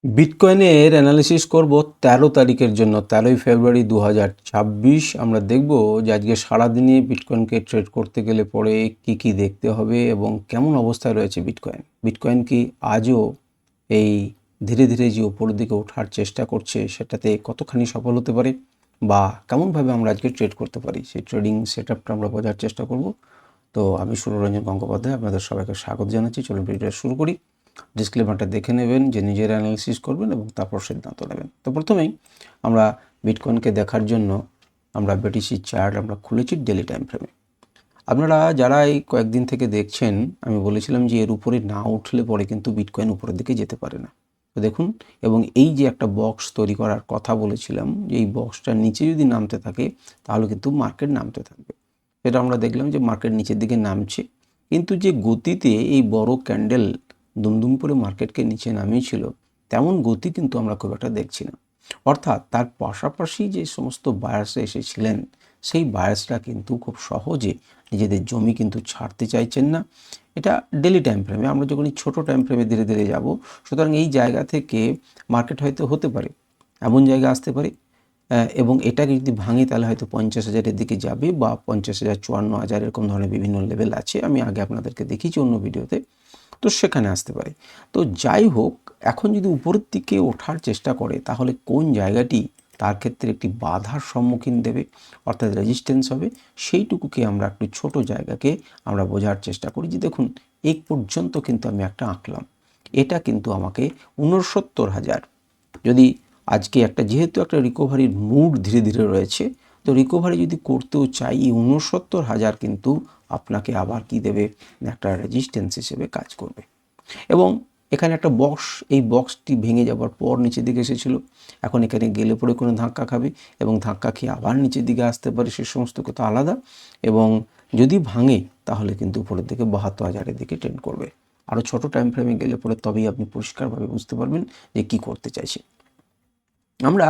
বিটকয়েনের analysis করব ১৩ তারিখের জন্য, ১৩ই ফেব্রুয়ারি ২০২৬। আমরা দেখব যে আজকে সারাদিনে বিটকয়েনকে ট্রেড করতে গেলে পরে কি কি দেখতে হবে এবং কেমন অবস্থায় রয়েছে বিটকয়েন। বিটকয়েন কি আজও এই ধীরে ধীরে যে উপরের দিকে ওঠার চেষ্টা করছে সেটাতে কতখানি সফল হতে পারে বা কেমনভাবে আমরা আজকে ট্রেড করতে পারি, সেই ট্রেডিং সেট আপটা আমরা বোঝার চেষ্টা করব। তো আমি সুররঞ্জন গঙ্গোপাধ্যায়, আপনাদের সবাইকে স্বাগত জানাচ্ছি। চলুন ভিডিওটা শুরু করি। ডিসক্লেমারটা দেখে নেবেন, যে নিজের অ্যানালিসিস করবেন এবং তারপর সিদ্ধান্ত নেবেন। তো প্রথমেই আমরা বিটকয়েনকে দেখার জন্য আমরা বিটিসি চার্ট আমরা খুলেছি ডেলি টাইম ফ্রেমে। আপনারা যারা এই কয়েকদিন থেকে দেখছেন, আমি বলেছিলাম যে এর উপরে না উঠলে পরে কিন্তু বিটকয়েন উপরের দিকে যেতে পারে না। তো দেখুন, এবং এই যে একটা বক্স তৈরি করার কথা বলেছিলাম, যে এই বক্সটার নিচে যদি নামতে থাকে তাহলে কিন্তু মার্কেট নামতে থাকবে। সেটা আমরা দেখলাম যে মার্কেট নিচের দিকে নামছে, কিন্তু যে গতিতে এই বড় ক্যান্ডেল দুমদুম করে মার্কেটকে নিচে নামিয়েছিল তেমন গতি কিন্তু আমরা খুব একটা দেখছি না। অর্থাৎ তার পাশাপাশি যে সমস্ত বায়ার্সরা এসেছিলেন সেই বায়ার্সরা কিন্তু খুব সহজে নিজেদের জমি কিন্তু ছাড়তে চাইছেন না। এটা ডেলি টাইম ফ্রেমে, আমরা যখন এই ছোটো টাইম ফ্রেমে ধীরে ধীরে যাব, সুতরাং এই জায়গা থেকে মার্কেট হয়তো হতে পারে এমন জায়গা আসতে পারে, এবং এটাকে যদি ভাঙে তাহলে হয়তো ৫০,০০০-এর দিকে যাবে বা ৫০,০০০, ৫৪,০০০ এরকম ধরনের বিভিন্ন লেভেল আছে, আমি আগে আপনাদেরকে দেখিয়েছি অন্য ভিডিওতে। তো সেখানে আসতে পারে। তো যাই হোক, এখন যদি উপরের দিকে ওঠার চেষ্টা করে তাহলে কোন জায়গাটি তার ক্ষেত্রে একটি বাধার সম্মুখীন দেবে, অর্থাৎ রেজিস্ট্যান্স হবে, সেইটুকুকে আমরা একটু ছোট জায়গাকে আমরা বোঝার চেষ্টা করি। যে দেখুন, এই পর্যন্ত কিন্তু আমি একটা আঁকলাম, এটা কিন্তু আমাকে ৬৯,০০০, যদি আজকে একটা যেহেতু একটা রিকভারির মুড ধীরে ধীরে রয়েছে, তো রিকভারি যদি করতেও চাই, এই ৬৯,০০০ কিন্তু আপনাকে আবার কি দেবে, একটা রেজিস্ট্যান্স হিসেবে কাজ করবে। এবং এখানে একটা বক্স, এই বক্সটি ভেঙে যাওয়ার পর নিচের দিকে এসেছিল, এখন এখানে গেলে পরে কোনো ধাক্কা খাবে এবং ধাক্কা খেয়ে আবার নিচের দিকে আসতে পারে, সে সমস্ত কথা আলাদা। এবং যদি ভাঙে তাহলে কিন্তু উপরের দিকে ৭২,০০০-এর দিকে ট্রেন্ড করবে। আরও ছোটো টাইম ফ্রেমে গেলে পরে তবেই আপনি পরিষ্কারভাবে বুঝতে পারবেন যে কী করতে চাইছে। আমরা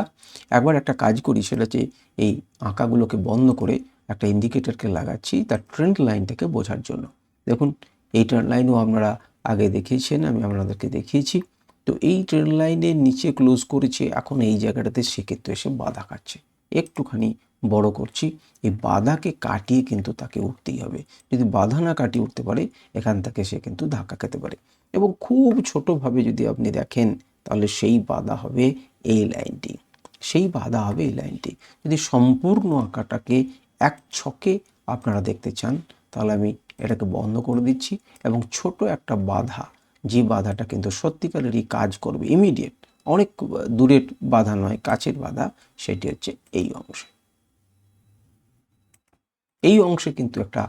একবার একটা কাজ করি, সেটা হচ্ছে এই আঁকাগুলোকে বন্ধ করে একটা ইন্ডিকেটরকে লাগাচ্ছি তার ট্রেন্ড লাইনটাকে বোঝার জন্য। দেখুন, এই ট্রেন্ড লাইনও আপনারা আগে দেখিয়েছেন, আমি আপনাদেরকে দেখিয়েছি। তো এই ট্রেন্ড লাইনের নিচে ক্লোজ করেছে, এখন এই জায়গাটাতে সে কিন্তু এসে বাধা কাটছে। একটুখানি বড় করছি, এই বাধাকে কাটিয়ে কিন্তু তাকে উঠতেই হবে। যদি বাধা না কাটিয়ে উঠতে পারে, এখান থেকে সে কিন্তু ধাক্কা খেতে পারে। এবং খুব ছোটোভাবে যদি আপনি দেখেন তাহলে সেই বাধা হবে এই লাইনটি, সেই বাধা হবে এই লাইনটি। যদি সম্পূর্ণ আঁকাটাকে এক ছকে আপনারা দেখতে চান তাহলে আমি এটাকে বন্ধ করে দিচ্ছি, এবং ছোট একটা বাধা, যে বাধাটা কিন্তু সত্যিকারেরই কাজ করবে, ইমিডিয়েট, অনেক দূরের বাধা নয়, কাছের বাধা, সেটি হচ্ছে এই অংশ। এই অংশে কিন্তু একটা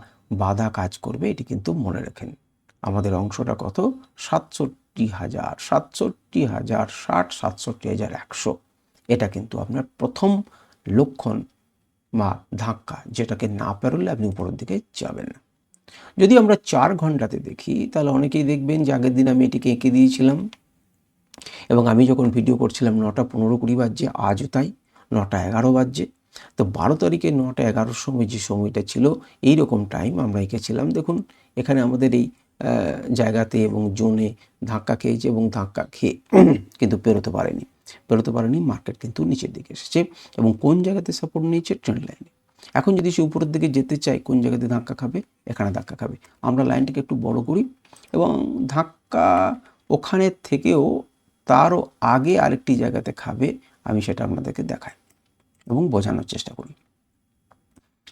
বাধা কাজ করবে, এটি কিন্তু মনে রাখেন। আমাদের অংশটা কত? ৬৭,০০০, ৬৭,০৬০, ৬৭,১০০। এটা কিন্তু আপনার প্রথম লক্ষণ বা ধাক্কা, যেটাকে না পেরোলে আপনি উপরের দিকে যাবেন না। যদি আমরা ৪ ঘন্টাতে দেখি তাহলে অনেকেই দেখবেন যে আগের দিন আমি এটিকে এঁকে দিয়েছিলাম, এবং আমি যখন ভিডিও করছিলাম ৯টা ১৫-২০ বাজছে, আজও তাই ৯টা ১১ বাজছে। তো ১২ তারিখে ৯টা ১১-র সময় যে সময়টা ছিল, এই রকম টাইম আমরা এঁকেছিলাম। দেখুন, এখানে আমাদের এই জায়গাতে এবং জোনে ধাক্কা খেয়েছে, এবং ধাক্কা খেয়ে কিন্তু পেরোতে পারেনি, মার্কেট কিন্তু নিচের দিকে এসেছে। এবং কোন জায়গাতে সাপোর্ট নিয়েছে? ট্রেন্ড লাইনে। এখন যদি সে উপরের দিকে যেতে চায়, কোন জায়গাতে ধাক্কা খাবে? এখানে ধাক্কা খাবে। আমরা লাইনটাকে একটু বড় করি, এবং ধাক্কা ওখানের থেকেও তারও আগে আরেকটি জায়গাতে খাবে, আমি সেটা আপনাদেরকে দেখাই এবং বোঝানোর চেষ্টা করি।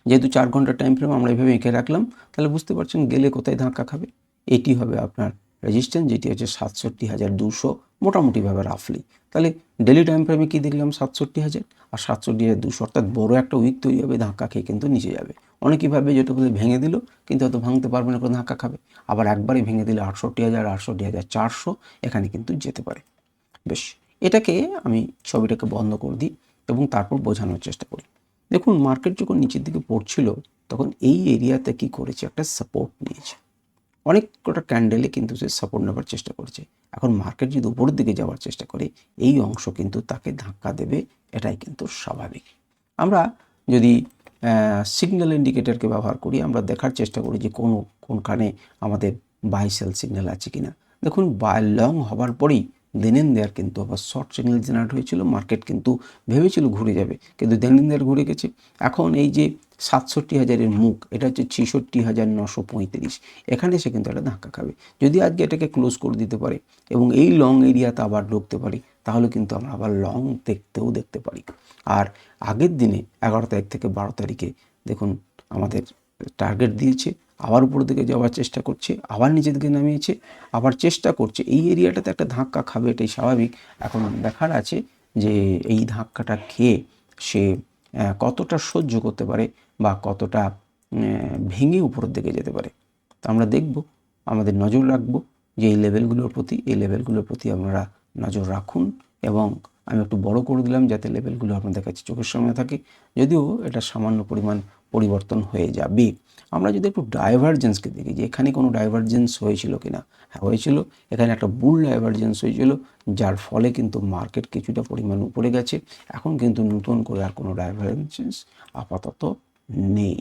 যেহেতু ৪ ঘন্টার টাইম ফ্রেম আমরা এইভাবে এঁকে রাখলাম, তাহলে বুঝতে পারছেন গেলে কোথায় ধাক্কা খাবে। এটি হবে আপনার রেজিস্ট্যান্স, যেটি হচ্ছে ৬৭,২০০, মোটামুটিভাবে রাফলি। তাহলে ডেলি টাইম ফ্রেমে কী দেখলাম? ৬৭,০০০ আর ৬৭,২০০, অর্থাৎ বড় একটা উইক তৈরি হবে, ধাক্কা খেয়ে কিন্তু নিচে যাবে। অনেকেই ভাবে যেটা বলে ভেঙে দিল, কিন্তু হয়তো ভাঙতে পারবে না, কোনো ধাক্কা খাবে। আবার একবারে ভেঙে দিলে ৬৮,০০০, ৬৮,৪০০ এখানে কিন্তু যেতে পারে। বেশ, এটাকে আমি ছবিটাকে বন্ধ করে দিই এবং তারপর বোঝানোর চেষ্টা করি। দেখুন, মার্কেট যখন নিচের দিকে পড়ছিল তখন এই এরিয়াতে কি করেছে? একটা সাপোর্ট নিয়েছে, অনেক কটা ক্যান্ডেলে কিন্তু সে সাপোর্ট নেবার চেষ্টা করেছে। এখন মার্কেট যদি উপরের দিকে যাওয়ার চেষ্টা করে, এই অংশ কিন্তু তাকে ধাক্কা দেবে, এটাই কিন্তু স্বাভাবিক। আমরা যদি সিগন্যাল ইন্ডিকেটরকে ব্যবহার করি, আমরা দেখার চেষ্টা করি যে কোনখানে আমাদের বাই সেল সিগন্যাল আছে কিনা। দেখুন, বাই লং হবার পরেই দেন এন্ড দেয়ার কিন্তু আবার শর্ট সিগন্যাল জেনারেট হয়েছিল, মার্কেট কিন্তু ভেবেছিল ঘুরে যাবে, কিন্তু দেন এন্ড দেয়ার ঘুরে গেছে। এখন এই যে 67,000-এর মুখ, এটা হচ্ছে 66,935, এখানে এসে কিন্তু একটা ধাক্কা খাবে। যদি আজকে এটাকে ক্লোজ করে দিতে পারে এবং এই লং এরিয়াতে আবার ঢুকতে পারি, তাহলে কিন্তু আমরা আবার লং দেখতে পারি। আর আগের দিনে 11 তারিখ থেকে 12 তারিখে দেখুন আমাদের টার্গেট দিয়েছে, আবার উপর দিকে যাওয়ার চেষ্টা করছে, আবার নিচের দিকে নামিয়েছে, আবার চেষ্টা করছে। এই এরিয়াটাতে একটা ধাক্কা খাবে, এটাই স্বাভাবিক। এখন দেখার আছে যে এই ধাক্কাটা খেয়ে সে কতটা সহ্য করতে পারে বা কতটা ভেঙে উপরের দিকে যেতে পারে। তো আমরা দেখব, আমাদের নজর রাখবো যে এই লেভেলগুলোর প্রতি আপনারা নজর রাখুন। এবং আমি একটু বড় করে দিলাম যাতে লেভেলগুলো আপনাদের কাছে চোখের সামনে থাকে, যদিও এটা সামান্য পরিমাণ পরিবর্তন হয়ে যাবে। আমরা যদি একটু ডাইভারজেন্সকে দেখি যে এখানে কোনো ডাইভারজেন্স হয়েছিল কিনা, হ্যাঁ হয়েছিল। এখানে একটা বুল ডাইভারজেন্স হয়েছিল, যার ফলে কিন্তু মার্কেট কিছুটা পরিমাণ উপরে গেছে। এখন কিন্তু নতুন করে আর কোনো ডাইভারজেন্স আপাতত নেই,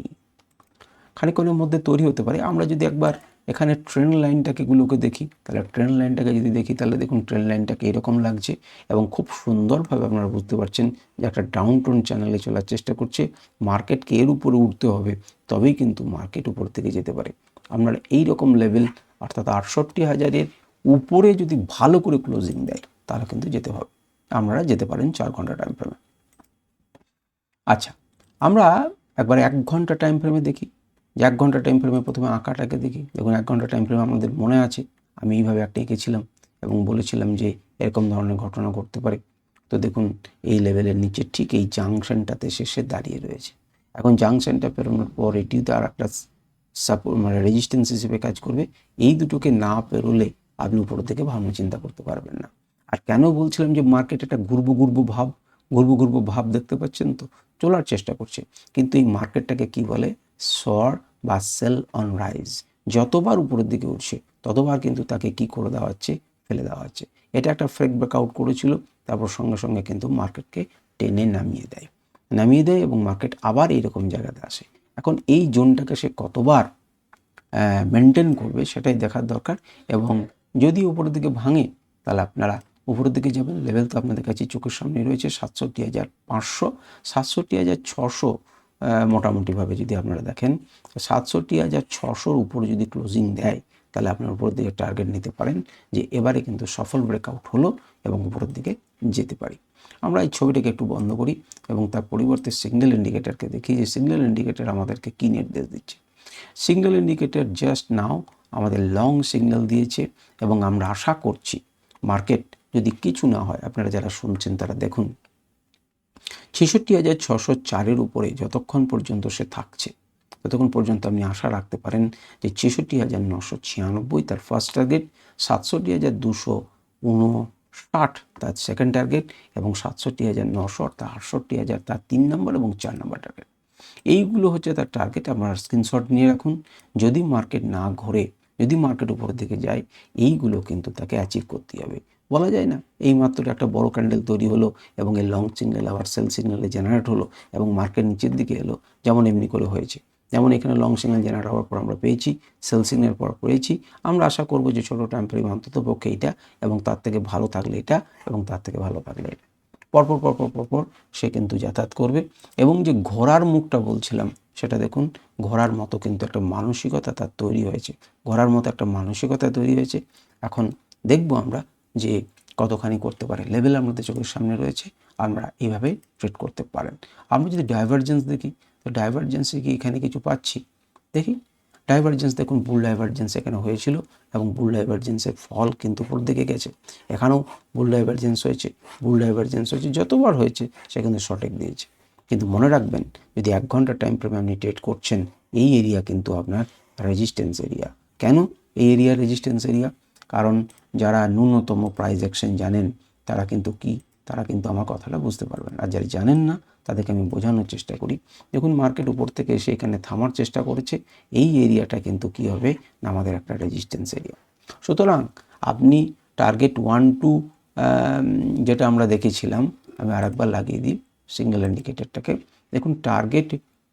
খানিকক্ষণের মধ্যে তৈরি হতে পারে। আমরা যদি একবার এখানে ট্রেন্ড লাইনটাকেগুলোকে দেখি, তাহলে ট্রেন্ড লাইনটাকে যদি দেখি তাহলে দেখুন ট্রেন্ড লাইনটাকে এরকম লাগছে এবং খুব সুন্দরভাবে আপনারা বুঝতে পারছেন যে একটা ডাউন টোন চ্যানেলে চলার চেষ্টা করছে। মার্কেটকে এর উপরে উঠতে হবে, তবেই কিন্তু মার্কেট উপর থেকে যেতে পারে। আপনারা এই রকম লেভেল অর্থাৎ 68,000-এর উপরে যদি ভালো করে ক্লোজিং দেয় তাহলে কিন্তু যেতে হবে, আপনারা যেতে পারেন 4 ঘন্টা টাইম ফ্রেমে। আচ্ছা, আমরা একবার 1 ঘন্টা টাইম ফ্রেমে দেখি। যে 1 ঘন্টা টাইম ফ্রেমে প্রথমে আঁকাটাকে দেখি। দেখুন 1 ঘন্টা টাইম ফ্রেমে আমাদের মনে আছে আমি এইভাবে একটা এঁকেছিলাম এবং বলেছিলাম যে এরকম ধরনের ঘটনা ঘটতে পারে। তো দেখুন এই লেভেলের নিচে ঠিক এই জাংশনটাতে শেষে দাঁড়িয়ে রয়েছে। এখন জাংশনটা পেরোনোর পর এটিও তো আর একটা সাপোর্ট মানে রেজিস্ট্যান্স হিসেবে কাজ করবে। এই দুটোকে না পেরোলে আপনি উপর থেকে ভাবনা চিন্তা করতে পারবেন না। আর কেন বলছিলাম যে মার্কেট একটা ঘুরবো ভাব দেখতে পাচ্ছেন তো, চলার চেষ্টা করছে। কিন্তু এই মার্কেটটাকে কি বলে, সর বা সেল অন রাইজ। যতবার উপরের দিকে উঠছে ততবার কিন্তু তাকে কি করে দেওয়া হচ্ছে, ফেলে দেওয়া হচ্ছে। এটা একটা ফ্রেক ব্রেকআউট করেছিল, তারপর সঙ্গে সঙ্গে কিন্তু মার্কেটকে টেনে নামিয়ে দেয় এবং মার্কেট আবার এইরকম জায়গাতে আসে। এখন এই জোনটাকে সে কতবার মেনটেন করবে সেটাই দেখার দরকার। এবং যদি উপরের দিকে ভাঙে তাহলে আপনারা উপরের দিকে যাবেন। লেভেল তো আপনাদের কাছে চোখের সামনে রয়েছে 67,500, 67,600 মোটামুটিভাবে যদি আপনারা দেখেন 67,600-র উপরে যদি ক্লোজিং দেয় তাহলে আপনার উপরের দিকে টার্গেট নিতে পারেন যে এবারে কিন্তু সফল ব্রেকআউট হলো এবং উপরের দিকে যেতে পারি। আমরা এই ছবিটাকে একটু বন্ধ করি এবং তার পরিবর্তে সিগন্যাল ইন্ডিকেটরকে দেখি যে সিগন্যাল ইন্ডিকেটর আমাদেরকে কী নির্দেশ দিচ্ছে। সিগন্যাল ইন্ডিকেটর জাস্ট নাও আমাদের লং সিগন্যাল দিয়েছে এবং আমরা আশা করছি মার্কেট যদি কিছু না হয়, আপনারা যারা শুনছেন তারা দেখুন 66,604-এর উপরে যতক্ষণ পর্যন্ত সে থাকছে ততক্ষণ পর্যন্ত আপনি আশা রাখতে পারেন যে 66,996 তার ফার্স্ট টার্গেট, 67,259 তার সেকেন্ড টার্গেট এবং 67,900 অর্থাৎ 68,000 তার 3 নম্বর এবং 4 নম্বর টার্গেট। এইগুলো হচ্ছে তার টার্গেট। আপনারা স্ক্রিনশট নিয়ে রাখুন। যদি মার্কেট না ঘোরে, যদি মার্কেট উপরের দিকে যায়, এইগুলো কিন্তু তাকে অ্যাচিভ করতে হবে। বলা যায় না এই মাত্র একটা বড় ক্যান্ডেল তৈরি হলো এবং এই লং সিগন্যাল আবার সেল সিগন্যালে জেনারেট হলো এবং মার্কেট নিচের দিকে এলো, যেমন এমনি করে হয়েছে। যেমন এখানে লং সিগন্যাল জেনারেট হওয়ার পর আমরা পেয়েছি, সেল সিগন্যাল পর পেয়েছি। আমরা আশা করব যে ছোটো টাইম ফ্রেম অন্তত পক্ষে এটা এবং তার থেকে ভালো থাকলে এটা এবং তার থেকে ভালো থাকলে এটা, পরপর সে কিন্তু যাতায়াত করবে। এবং যে ঘোড়ার মুখটা বলছিলাম সেটা দেখুন, ঘোড়ার মতো কিন্তু একটা মানসিকতা তার তৈরি হয়েছে, ঘোড়ার মতো একটা মানসিকতা তৈরি হয়েছে। এখন দেখব আমরা যে কতখানি করতে পারে। লেভেল আমাদের চোখের সামনে রয়েছে, আমরা এইভাবে ট্রেড করতে পারেন। আমরা যদি ডাইভারজেন্স দেখি তো ডাইভারজেন্সে কি এখানে কিছু পাচ্ছি, দেখি ডাইভারজেন্স দেখুন, বুল ডাইভারজেন্স এখানে হয়েছিল এবং বুল ডাইভারজেন্সের ফল কিন্তু উপর দিকে গেছে। এখানেও বুল ডাইভারজেন্স হয়েছে, যতবার হয়েছে সে কিন্তু সঠিক দিয়েছে। কিন্তু মনে রাখবেন যদি 1 ঘন্টা টাইম ফ্রেমে আপনি ট্রেড করছেন, এই এরিয়া কিন্তু আপনার রেজিস্ট্যান্স এরিয়া। কেন এই এরিয়া রেজিস্ট্যান্স এরিয়া? কারণ যারা ন্যূনতম প্রাইস অ্যাকশন জানেন তারা কিন্তু আমার কথাটা বুঝতে পারবেন। আর যারা জানেন না তাদেরকে আমি বোঝানোর চেষ্টা করি। দেখুন মার্কেট উপর থেকে এসে এখানে থামার চেষ্টা করেছে, এই এরিয়াটা কিন্তু কি হবে না আমাদের একটা রেজিস্ট্যান্স এরিয়া। সুতরাং আপনি টার্গেট 1 2 যেটা আমরা দেখেছিলাম, আমি আরেকবার লাগিয়ে দিই সিগন্যাল ইন্ডিকেটরটাকে। দেখুন টার্গেট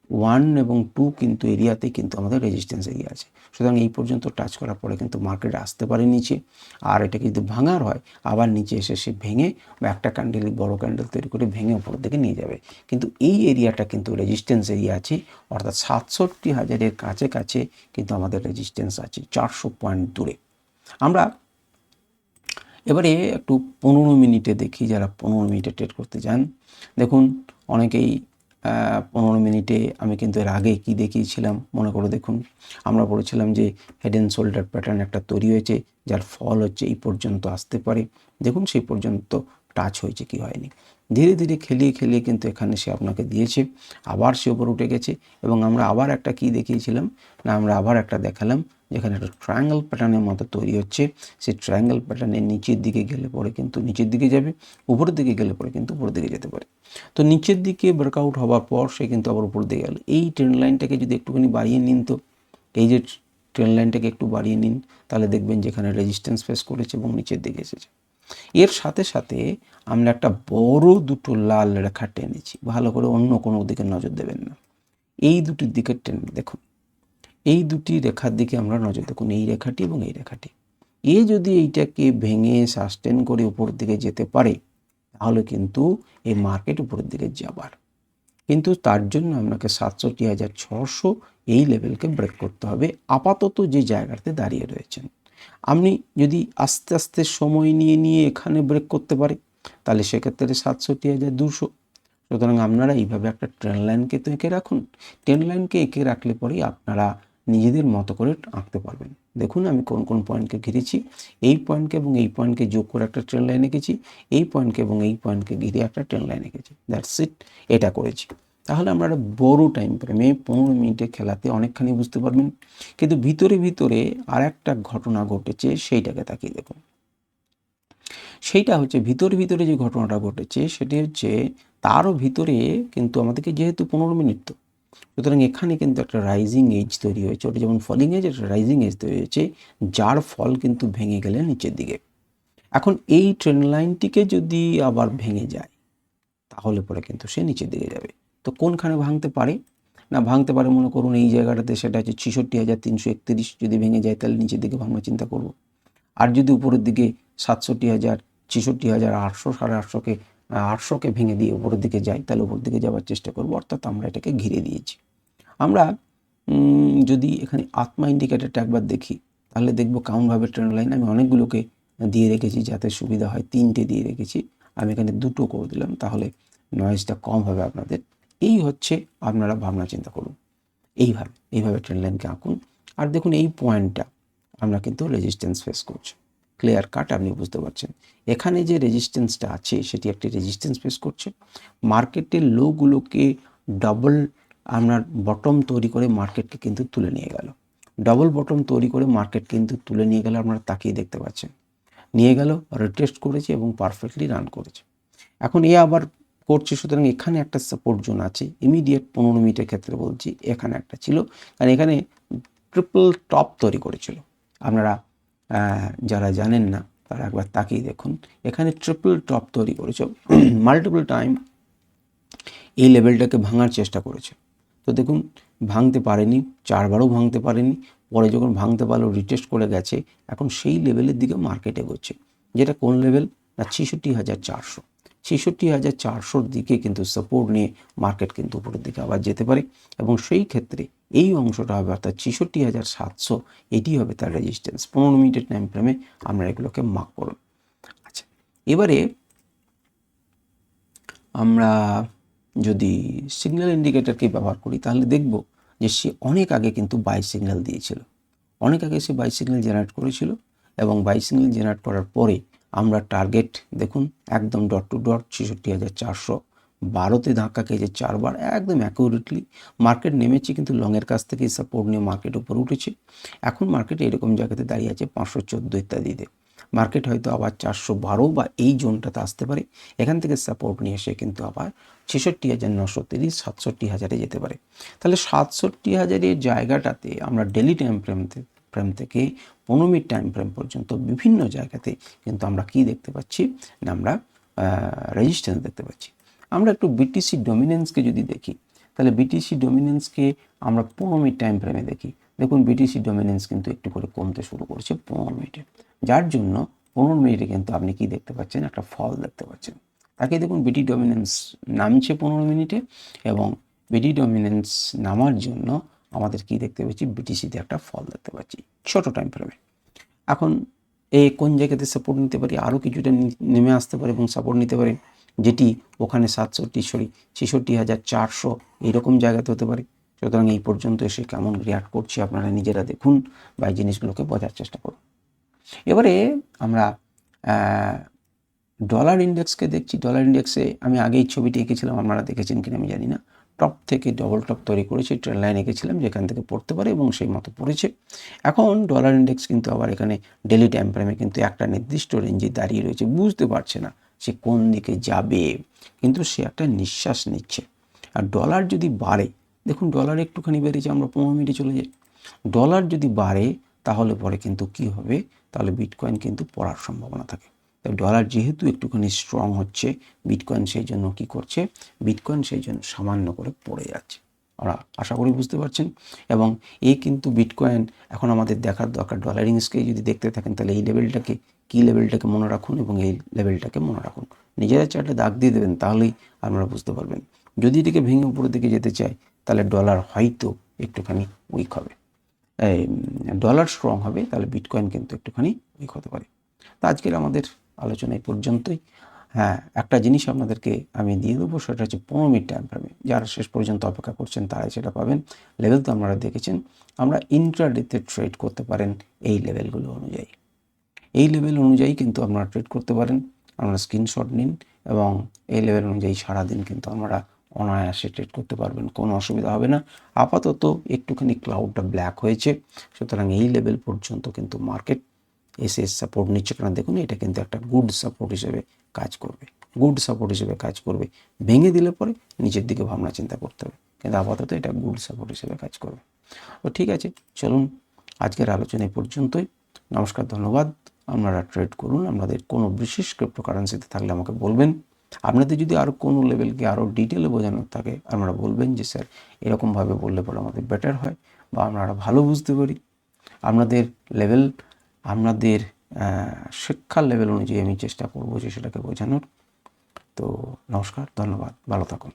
1 এবং 2 কিন্তু এরিয়াতেই কিন্তু আমাদের রেজিস্ট্যান্স এরিয়া আছে। সুতরাং এই পর্যন্ত টাচ করার পরে কিন্তু মার্কেট আসতে পারে নিচে, আর এটাকে যদি ভাঙার হয় আবার নিচে এসে সে ভেঙে বা একটা ক্যান্ডেল বড় ক্যান্ডেল তৈরি করে ভেঙে উপরের দিকে নিয়ে যাবে। কিন্তু এই এরিয়াটা কিন্তু রেজিস্ট্যান্স এরিয়া আছে, অর্থাৎ 67,000-এর কাছে কিন্তু আমাদের রেজিস্ট্যান্স আছে 400 পয়েন্ট দূরে। আমরা এবারে একটু 15 মিনিটে দেখি, যারা 15 মিনিটে ট্রেড করতে চান। দেখুন অনেকেই 15 মিনিটে আমি কিন্তু এর আগে কি দেখিয়েছিলাম মনে করে দেখুন। আমরা বলেছিলাম যে হেড অ্যান্ড শোল্ডার প্যাটার্ন একটা তৈরি হয়েছে, যার ফল হচ্ছে এই পর্যন্ত আসতে পারে। দেখুন সেই পর্যন্ত টাচ হয়েছে কি হয়নি, ধীরে ধীরে খেলিয়ে কিন্তু এখানে সে আপনাকে দিয়েছে, আবার সে উপর উঠে গেছে। এবং আমরা আবার একটা কি দেখিয়েছিলাম না, আমরা আবার একটা দেখালাম যেখানে একটা ট্রায়াঙ্গেল প্যাটার্নের মতো তৈরি হচ্ছে। সেই ট্রায়াঙ্গেল প্যাটার্নের নিচের দিকে গেলে পরে কিন্তু নিচের দিকে যাবে, উপরের দিকে গেলে পরে কিন্তু উপরের দিকে যেতে পারে। তো নিচের দিকে ব্রেকআউট হওয়ার পর সে কিন্তু আবার উপর দিকে গেল। এই ট্রেন্ড লাইনটাকে যদি একটুখানি বাড়িয়ে নিন, তো এই যে ট্রেন্ড লাইনটাকে একটু বাড়িয়ে নিন, তাহলে দেখবেন যেখানে রেজিস্ট্যান্স ফেস করেছে এবং নিচের দিকে এসেছে। এর সাথে সাথে আমরা একটা বড় দুটো লাল রেখা টেনেছি, ভালো করে অন্য কোনো দিকে নজর দেবেন না, এই দুটির দিকে টেনে দেখুন। এই দুটি রেখার দিকে আমরা নজর দেখুন, এই রেখাটি এবং এই রেখাটি। এ যদি এইটাকে ভেঙে সাস্টেন করে উপরের দিকে যেতে পারে তাহলে কিন্তু এই মার্কেট উপরের দিকে যাবার, কিন্তু তার জন্য আপনাকে 67,600 এই লেভেলকে ব্রেক করতে হবে আপাতত যে জায়গাতে দাঁড়িয়ে রয়েছেন। আপনি যদি আস্তে আস্তে সময় নিয়ে এখানে ব্রেক করতে পারে তাহলে সেক্ষেত্রে 67,200। সুতরাং আপনারা এইভাবে একটা ট্রেন্ড লাইনকে তো এঁকে রাখুন। ট্রেন্ড লাইনকে এঁকে রাখলে পরেই আপনারা নিজেদের মতো করে আঁকতে পারবেন। দেখুন আমি কোন কোন পয়েন্টকে ঘিরেছি, এই পয়েন্টকে এবং এই পয়েন্টকে যোগ করে একটা ট্রেন্ড লাইন এঁকেছি, এই পয়েন্টকে এবং এই পয়েন্টকে ঘিরে একটা ট্রেন্ড লাইন এঁকেছি, দ্যাটস ইট। এটা করেছি। তাহলে আমরা একটা বড় টাইম ফ্রেমে 15 মিনিটে খেলাতে অনেকখানি বুঝতে পারবেন। কিন্তু ভিতরে আর একটা ঘটনা ঘটেছে, সেইটাকে তাকিয়ে দেখুন। সেইটা হচ্ছে ভিতরে যে ঘটনাটা ঘটেছে সেটি হচ্ছে তারও ভিতরে কিন্তু আমাদেরকে যেহেতু 15 মিনিট, তো সুতরাং এখানে কিন্তু একটা রাইজিং এজ তৈরি হয়েছে। ওটা যেমন ফলিং এজ, একটা রাইজিং এজ তৈরি হয়েছে, যার ফল কিন্তু ভেঙে গেলে নিচের দিকে। এখন এই ট্রেন্ড লাইনটিকে যদি আবার ভেঙে যায় তাহলে পরে কিন্তু সে নিচের দিকে যাবে। তো কোনখানে ভাঙতে পারে না, ভাঙতে পারে মনে করুন এই জায়গাটাতে, সেটা হচ্ছে 66,331 যদি ভেঙে যায় তাহলে নিচের দিকে ভাঙবার চিন্তা করব। আর যদি উপরের দিকে 67,000, 66,800, 850কে 800কে ভেঙে দিয়ে উপরের দিকে যাই তাহলে উপর দিকে যাওয়ার চেষ্টা করব, অর্থাৎ আমরা এটাকে ঘিরে দিয়েছি। আমরা যদি এখানে আত্মা ইন্ডিকেটরটা একবার দেখি তাহলে দেখব কেমনভাবে ট্রেন্ড লাইন আমি অনেকগুলোকে দিয়ে রেখেছি যাতে সুবিধা হয়, 3টে দিয়ে রেখেছি, আমি এখানে 2টো করে দিলাম তাহলে নয়েজটা কম হবে আপনাদের। এই হচ্ছে আপনারা ভাবনা চিন্তা করুন, এইভাবে ট্রেন্ড লাইনকে আঁকুন। আর দেখুন এই পয়েন্টটা আমরা কিন্তু রেজিস্ট্যান্স ফেস করছি, ক্লিয়ার কাট আপনি বুঝতে পারছেন। এখানে যে রেজিস্ট্যান্সটা আছে সেটি একটি রেজিস্ট্যান্স ফেস করছে। মার্কেটের লোগুলোকে ডাবল আপনার বটম তৈরি করে মার্কেটকে কিন্তু তুলে নিয়ে গেল, ডাবল বটম তৈরি করে মার্কেট কিন্তু তুলে নিয়ে গেল, আপনারা তাকিয়ে দেখতে পাচ্ছেন। নিয়ে গেল, রিটেস্ট করেছে এবং পারফেক্টলি রান করেছে। এখন এ আবার করছে, সুতরাং এখানে একটা সাপোর্ট জোন আছে ইমিডিয়েট 15 মিনিটের ক্ষেত্রে বলছি, এখানে একটা ছিল, কারণ এখানে ট্রিপল টপ তৈরি করেছিল। আপনারা যারা জানেন না তারা একবার তাকিয়ে দেখুন, এখানে ট্রিপল টপ তৈরি করেছে, মাল্টিপল টাইম এই লেভেলটাকে ভাঙার চেষ্টা করেছে। তো দেখুন ভাঙতে পারেনি, 4বারও ভাঙতে পারেনি, পরে যখন ভাঙতে পারলো রিটেস্ট করে গেছে। এখন সেই লেভেলের দিকে মার্কেট এগোচ্ছে, যেটা কোন লেভেল না 66,400। 66,400 দিকে কিন্তু সাপোর্ট নিয়ে মার্কেট কিন্তু উপরের দিকে আবার যেতে পারে, এবং সেই ক্ষেত্রে এই অংশটা হবে অর্থাৎ 66,700, এটি হবে তার রেজিস্ট্যান্স। 15 মিনিটের টাইম ফ্রেমে আমরা এগুলোকে মার্ক করব। আচ্ছা, এবারে আমরা যদি সিগন্যাল ইন্ডিকেটরকে ব্যবহার করি তাহলে দেখব যে সে অনেক আগে কিন্তু বাই সিগন্যাল দিয়েছিল, অনেক আগে সে বাই সিগন্যাল জেনারেট করেছিল, এবং বাই সিগন্যাল জেনারেট করার পরে আমরা টার্গেট দেখুন একদম ডট টু ডট 66,400, 12তে ধাক্কা খেয়েছে 4বার একদম অ্যাকুরেটলি। মার্কেট নেমেছে কিন্তু লংয়ের কাছ থেকে সাপোর্ট নিয়ে মার্কেট উপর উঠেছে। এখন মার্কেট এরকম জায়গাতে দাঁড়িয়ে আছে 514 ইত্যাদিতে। মার্কেট হয়তো আবার 412 বা এই জোনটাতে আসতে পারে, এখান থেকে সাপোর্ট নিয়ে এসে কিন্তু আবার 66,930, 67,000-এ যেতে পারে। তাহলে 67,000-এর জায়গাটাতে আমরা ডেলি টাইম ফ্রেম থেকে 15 মিনিট টাইম ফ্রেম পর্যন্ত বিভিন্ন জায়গাতে কিন্তু আমরা কি দেখতে পাচ্ছি না, আমরা রেজিস্ট্যান্স দেখতে পাচ্ছি। আমরা একটু বিটিসি ডমিনেন্সকে যদি দেখি তাহলে বিটিসি ডমিনেন্সকে আমরা 15 মিনিট টাইম ফ্রেমে দেখি। দেখুন বিটিসি ডমিনেন্স কিন্তু একটু করে কমতে শুরু করেছে 15 মিনিটে, যার জন্য 15 মিনিটে কিন্তু আপনি কি দেখতে পাচ্ছেন, একটা ফল দেখতে পাচ্ছেন। তাকে দেখুন বিটি ডমিনেন্স নামছে 15 মিনিটে, এবং বিটি ডমিনেন্স নামার জন্য আমাদের কি দেখতে পাচ্ছি, বিটিসিতে একটা ফল দেখতে পাচ্ছি ছোট টাইম ফ্রেমে। এখন কোন জায়গাতে সাপোর্ট নিতে পারি, আরও কিছুটা নেমে আসতে পারে এবং সাপোর্ট নিতে পারে, যেটি ওখানে 66,400 এইরকম জায়গাতে হতে পারে। সুতরাং এই পর্যন্ত এসে কেমন রিয়াক্ট করছে আপনারা নিজেরা দেখুন বা এই জিনিসগুলোকে বোঝার চেষ্টা করুন। এবারে আমরা ডলার ইন্ডেক্সকে দেখছি। ডলার ইন্ডেক্সে আমি আগেই ছবিটি এঁকেছিলাম, আপনারা দেখেছেন কিনা আমি জানি না। টপ থেকে ডবল টপ তৈরি করেছে, ট্রেন লাইন এঁকেছিলাম যেখান থেকে পড়তে পারে এবং সেই মতো পড়েছে। এখন ডলার ইন্ডেক্স কিন্তু আবার এখানে ডেলি টাইম ফ্রেমে কিন্তু একটা নির্দিষ্ট রেঞ্জে দাঁড়িয়ে রয়েছে, বুঝতে পারছে না সে কোন দিকে যাবে, কিন্তু সে একটা নিঃশ্বাস নিচ্ছে। আর ডলার যদি বাড়ে, দেখুন ডলার একটুখানি বেড়েছে, আমরা 15 মিনিটে চলে যাই। ডলার যদি বাড়ে তাহলে পরে কিন্তু কি হবে, তাহলে বিটকয়েন কিন্তু পড়ার সম্ভাবনা থাকে। তাই ডলার যেহেতু একটুখানি স্ট্রং হচ্ছে, বিটকয়েন সেই জন্য কী করছে, বিটকয়েন সেই জন্য সামান্য করে পড়ে যাচ্ছে। আমরা আশা করি বুঝতে পারছেন। এবং এই কিন্তু বিটকয়েন এখন আমাদের দেখার দরকার, ডলার ইন্ডেক্সকে যদি দেখতে থাকেন তাহলে এই লেভেলটাকে, কী লেভেলটাকে মনে রাখুন এবং এই লেভেলটাকে মনে রাখুন, নিজেরা চারটে দাগ দিয়ে দেবেন, তাহলেই আপনারা বুঝতে পারবেন। যদি এটাকে ভেঙে উপরের দিকে যেতে চায় তাহলে ডলার হয়তো একটুখানি উইক হবে, ডলার স্ট্রং হবে, তাহলে বিটকয়েন কিন্তু একটুখানি উইক হতে পারে। তো আজকের আমাদের আলোচনা এই পর্যন্তই। হ্যাঁ, একটা জিনিস আপনাদেরকে আমি দিয়ে দেবো, সেটা হচ্ছে 15 মিনিট টাইম ফ্রেমে যারা শেষ পর্যন্ত অপেক্ষা করছেন তারাই সেটা পাবেন। লেভেল তো আপনারা দেখেছেন, আমরা ইন্ট্রাডেতে ট্রেড করতে পারেন এই লেভেলগুলো অনুযায়ী। এই লেভেল অনুযায়ী কিন্তু আপনারা ট্রেড করতে পারেন, আপনারা স্ক্রিনশট নিন এবং এই লেভেল অনুযায়ী সারাদিন কিন্তু আমরা অনায়াসে ট্রেড করতে পারবেন, কোনো অসুবিধা হবে না। আপাতত একটুখানি ক্লাউডটা ব্ল্যাক হয়েছে, সুতরাং এই লেভেল পর্যন্ত কিন্তু মার্কেট এসে সাপোর্ট নিচ্ছে, কারণ দেখুন এটা কিন্তু একটা গুড সাপোর্ট হিসেবে কাজ করবে, গুড সাপোর্ট হিসেবে কাজ করবে। ভেঙে দিলে পরে নিচের দিকে ভাবনা চিন্তা করতে হবে, কিন্তু আপাতত এটা গুড সাপোর্ট হিসেবে কাজ করবে। তো ঠিক আছে, চলুন আজকের আলোচনা এই পর্যন্তই। নমস্কার, ধন্যবাদ। আপনারা ট্রেড করুন। আপনাদের কোনো বিশেষ ক্রিপ্টোকারেন্সিতে থাকলে আমাকে বলবেন। আপনাদের যদি আরও কোনো লেভেলকে আরও ডিটেলে বোঝানোর থাকে আপনারা বলবেন যে স্যার এরকমভাবে বললে পরে আমাদের বেটার হয় বা আমরা ভালো বুঝতে পারি। আপনাদের লেভেল, আপনাদের শিক্ষার লেভেল অনুযায়ী আমি চেষ্টা করবো যে সেটাকে বোঝানোর। তো নমস্কার, ধন্যবাদ, ভালো থাকুন।